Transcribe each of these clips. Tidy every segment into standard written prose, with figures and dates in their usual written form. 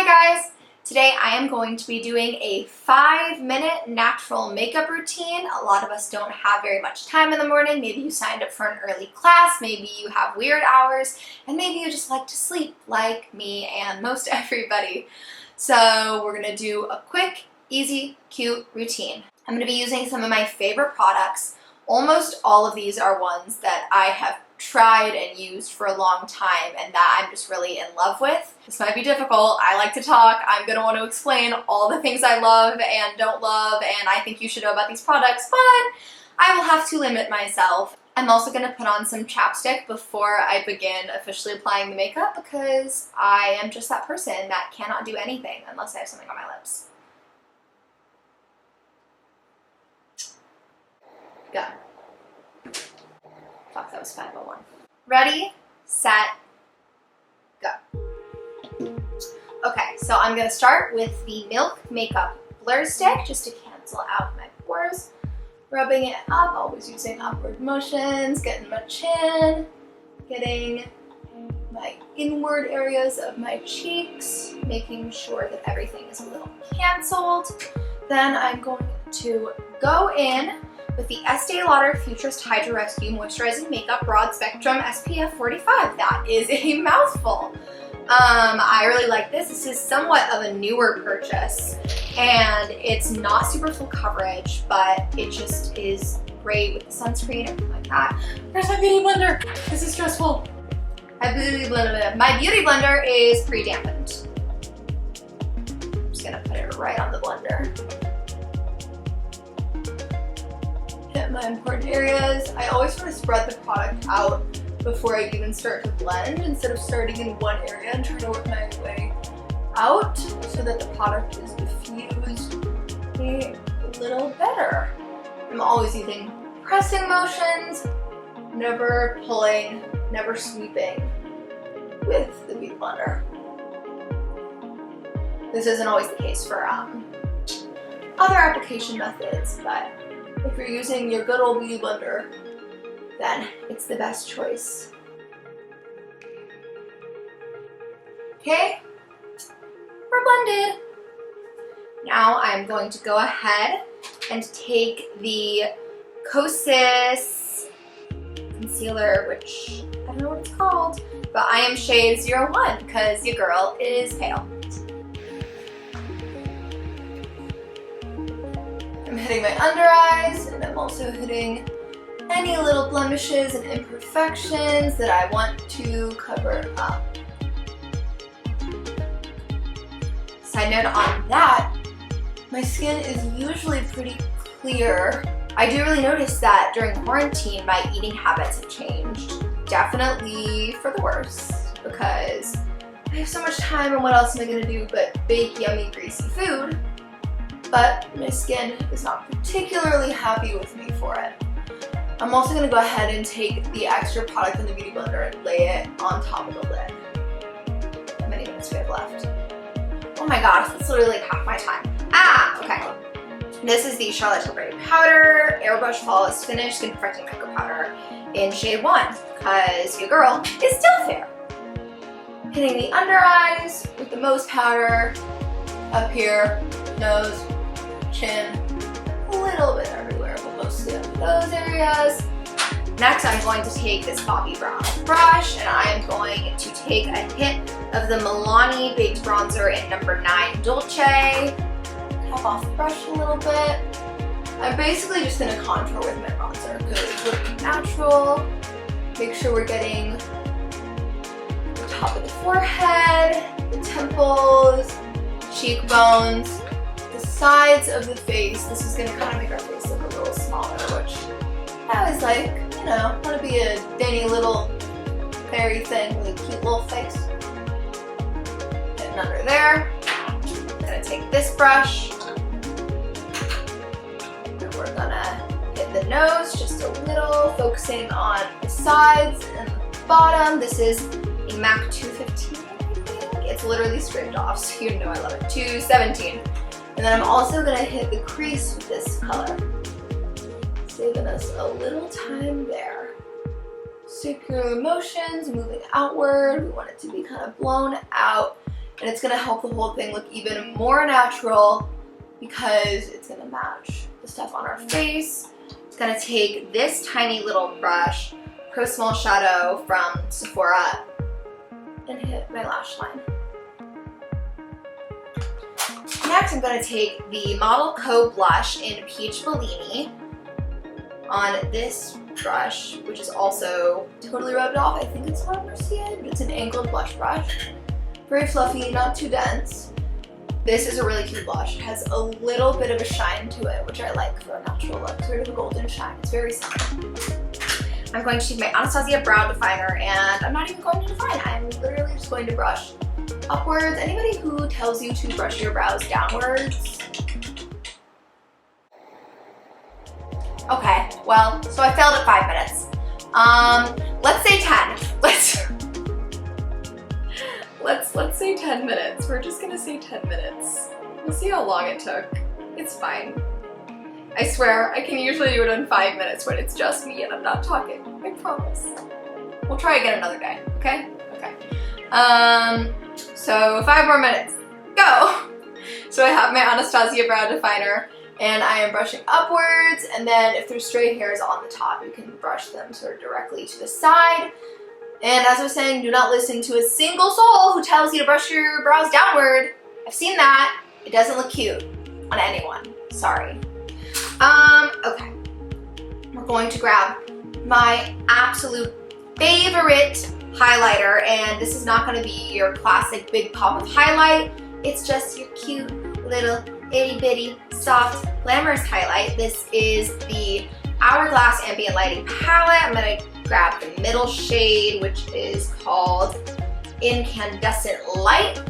Hi guys! Today I am going to be doing a 5-minute natural makeup routine. A lot of us don't have very much time in the morning. Maybe you signed up for an early class, maybe you have weird hours, and maybe you just like to sleep like me and most everybody. So we're going to do a quick, easy, cute routine. I'm going to be using some of my favorite products. Almost all of these are ones that I have tried and used for a long time and that I'm just really in love with. This might be difficult. I like to talk. I'm going to want to explain all the things I love and don't love and I think you should know about these products, but I will have to limit myself. I'm also going to put on some chapstick before I begin officially applying the makeup because I am just that person that cannot do anything unless I have something on my lips. Go. Fuck, that was 501. Ready, set, go. Okay, so I'm going to start with the Milk Makeup Blur Stick just to cancel out my pores. Rubbing it up, always using upward motions, getting my chin, getting my inward areas of my cheeks, making sure that everything is a little canceled. Then I'm going to go in with the Estee Lauder Futrsist Hydra Rescue Moisturizing Makeup Broad Spectrum SPF 45. That is a mouthful. I really like this. This is somewhat of a newer purchase and it's not super full coverage, but it just is great with the sunscreen, everything like that. Where's my beauty blender? This is stressful. My beauty blender is pre-dampened. I'm just gonna put it right on the blender. Hit my important areas. I always want to spread the product out before I even start to blend instead of starting in one area and trying to work my way out so that the product is diffused a little better. I'm always using pressing motions, never pulling, never sweeping with the beauty blender. This isn't always the case for other application methods, but if you're using your good old beauty blender, then it's the best choice. Okay, we're blended. Now I'm going to go ahead and take the Kosas concealer, which I don't know what it's called, but I am shade 01 because your girl is pale. I'm hitting my under eyes and I'm also hitting any little blemishes and imperfections that I want to cover up. Side note on that, my skin is usually pretty clear. I do really notice that during quarantine my eating habits have changed. Definitely for the worse because I have so much time and what else am I gonna do but bake yummy greasy food? But my skin is not particularly happy with me for it. I'm also going to go ahead and take the extra product in the beauty blender and lay it on top of the lid. How many minutes do we have left? Oh my gosh, that's literally like half my time. Okay. This is the Charlotte Tilbury Powder Airbrush Flawless Finish Skin Perfecting Makeup Powder in shade 1 because your girl is still fair. Hitting the under eyes with the most powder, up here, nose, chin, a little bit everywhere, but mostly up those areas. Next, I'm going to take this Bobbi brown brush and I am going to take a hit of the Milani Baked Bronzer in number 9 Dolce. Tap off the brush a little bit. I'm basically just going to contour with my bronzer because it's looking natural. Make sure we're getting the top of the forehead, the temples, cheekbones, the sides of the face. This is going to kind of make our face look a little smaller, which I was like, you know, want to be a dainty little fairy thing with a cute little face. Hitting under there. I'm going to take this brush and we're going to hit the nose just a little, focusing on the sides and the bottom. This is a MAC 215. It's literally scraped off, so you know I love it. 217. And then I'm also going to hit the crease with this color, saving us a little time there. Circular motions, moving outward. We want it to be kind of blown out and it's gonna help the whole thing look even more natural because it's gonna match the stuff on our face. It's gonna take this tiny little brush, Pro Small Shadow from Sephora, and hit my lash line. Next, I'm going to take the Model Co blush in Peach Bellini on this brush, which is also totally rubbed off. I think it's on Mercier, but it's an angled blush brush. Very fluffy, not too dense. This is a really cute blush. It has a little bit of a shine to it, which I like for a natural look. Sort of a golden shine. It's very subtle. I'm going to take my Anastasia brow definer, and I'm not even going to define. I'm literally just going to brush upwards. Anybody who tells you to brush your brows downwards. Okay, well, so I failed at 5 minutes. Let's say 10. Let's say 10 minutes. We're just gonna say 10 minutes. We'll see how long it took. It's fine. I swear, I can usually do it in 5 minutes when it's just me and I'm not talking. I promise. We'll try again another day, okay? Okay. So 5 more minutes. Go! So I have my Anastasia brow definer and I am brushing upwards, and then if there's stray hairs on the top, you can brush them sort of directly to the side. And as I was saying, do not listen to a single soul who tells you to brush your brows downward. I've seen that. It doesn't look cute on anyone. Sorry. Okay. We're going to grab my absolute favorite highlighter, and this is not going to be your classic big pop of highlight. It's just your cute little itty bitty soft glamorous highlight. This is the Hourglass Ambient Lighting Palette. I'm going to grab the middle shade, which is called Incandescent Light.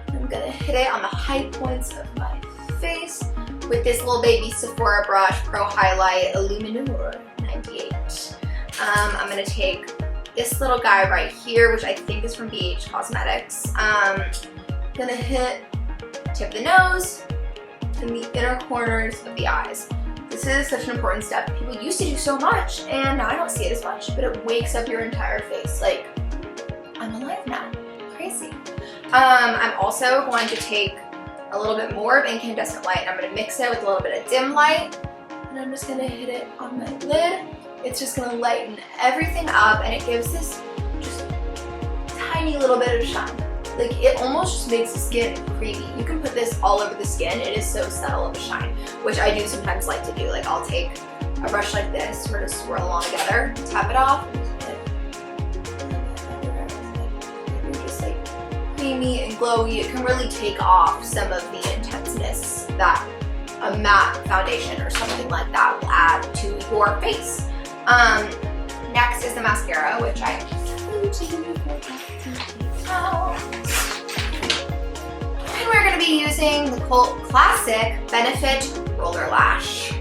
I'm going to hit it on the high points of my face with this little baby Sephora brush, Pro Highlight Illuminur 98. I'm going to take this little guy right here, which I think is from BH Cosmetics. Going to hit tip of the nose and the inner corners of the eyes. This is such an important step. People used to do so much, and now I don't see it as much, but it wakes up your entire face. Like, I'm alive now. Crazy. I'm also going to take a little bit more of incandescent light, and I'm going to mix it with a little bit of dim light, and I'm just going to hit it on my lid. It's just going to lighten everything up, and it gives this just tiny little bit of shine. Like, it almost just makes the skin creamy. You can put this all over the skin. It is so subtle of a shine, which I do sometimes like to do. Like, I'll take a brush like this, sort of swirl along together, tap it off, and you're just like creamy and glowy. It can really take off some of the intenseness that a matte foundation or something like that will add to your face. Next is the mascara, which I and we're going to be using the cult classic Benefit Roller Lash.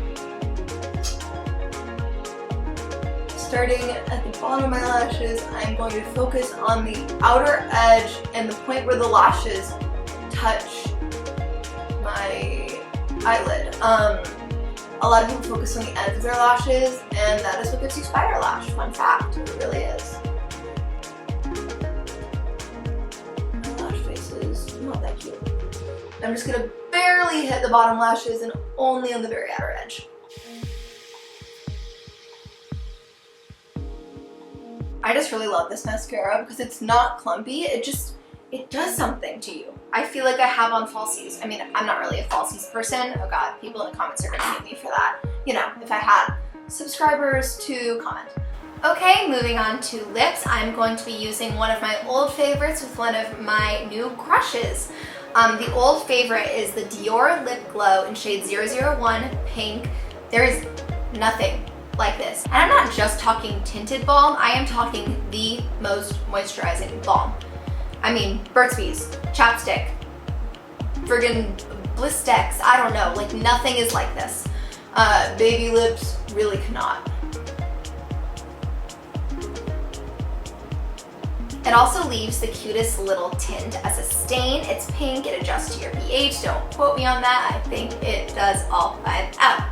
Starting at the bottom of my lashes, I'm going to focus on the outer edge and the point where the lashes touch my eyelid. A lot of people focus on the ends of their lashes, and that is what gives you spider lash. Fun fact, it really is. Not that cute. I'm just gonna barely hit the bottom lashes and only on the very outer edge. I just really love this mascara because it's not clumpy. It does something to you. I feel like I have on falsies. I mean, I'm not really a falsies person. Oh god, people in the comments are gonna hate me for that. You know, if I had subscribers to comment. Okay, moving on to lips. I'm going to be using one of my old favorites with one of my new crushes. The old favorite is the Dior Lip Glow in shade 001 Pink. There is nothing like this. And I'm not just talking tinted balm, I am talking the most moisturizing balm. I mean, Burt's Bees, chapstick, friggin' Blistex, I don't know, like nothing is like this. Baby lips really cannot. It also leaves the cutest little tint as a stain. It's pink, it adjusts to your pH. Don't quote me on that. I think it does all five out.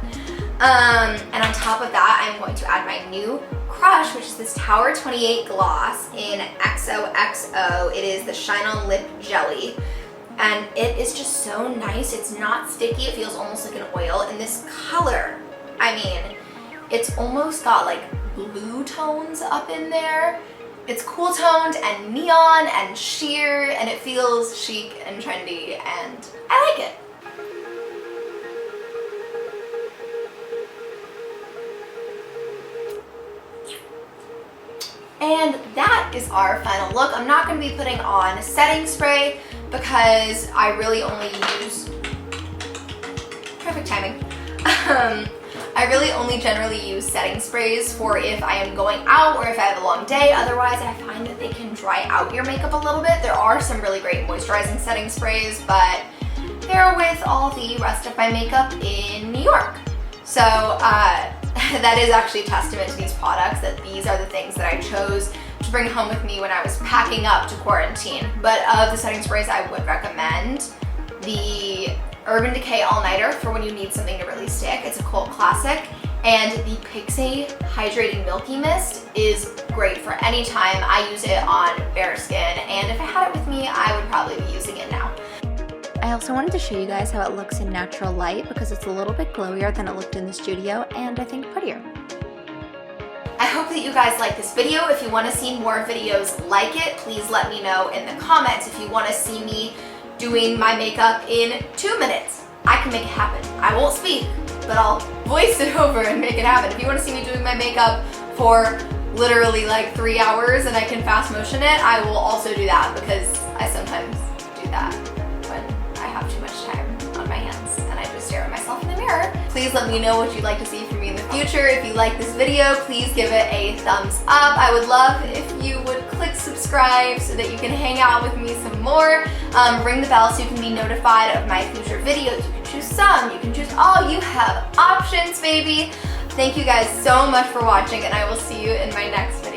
And on top of that, I'm going to add my new crush, which is this Tower 28 gloss in XOXO. It is the Shine On Lip Jelly. and it is just so nice. It's not sticky. It feels almost like an oil. And this color, I mean, it's almost got like blue tones up in there. It's cool toned and neon and sheer, and it feels chic and trendy, and I like it. And that is our final look. I'm not going to be putting on setting spray because I really only use, perfect timing. I really only generally use setting sprays for if I am going out or if I have a long day. Otherwise, I find that they can dry out your makeup a little bit. There are some really great moisturizing setting sprays, but they're with all the rest of my makeup in New York. So that is actually a testament to these products, that these are the things that I chose to bring home with me when I was packing up to quarantine. But of the setting sprays, I would recommend the Urban Decay All Nighter for when you need something to really stick. It's a cult classic. And the Pixie Hydrating Milky Mist is great for any time. I use it on bare skin, and if I had it with me, I would probably be using it now. I also wanted to show you guys how it looks in natural light because it's a little bit glowier than it looked in the studio, and I think prettier. I hope that you guys like this video. If you want to see more videos like it, please let me know in the comments. If you want to see me doing my makeup in 2 minutes, I can make it happen. I won't speak, but I'll voice it over and make it happen. If you want to see me doing my makeup for literally like 3 hours and I can fast motion it, I will also do that, because I sometimes do that when I have too much time on my hands and I just stare at myself in the mirror. Please let me know what you'd like to see from me in the future. If you like this video, please give it a thumbs up. I would love if you would click subscribe so that you can hang out with me some more. Ring the bell so you can be notified of my future videos. You can choose some, you can choose all. You have options, baby. Thank you guys so much for watching, and I will see you in my next video.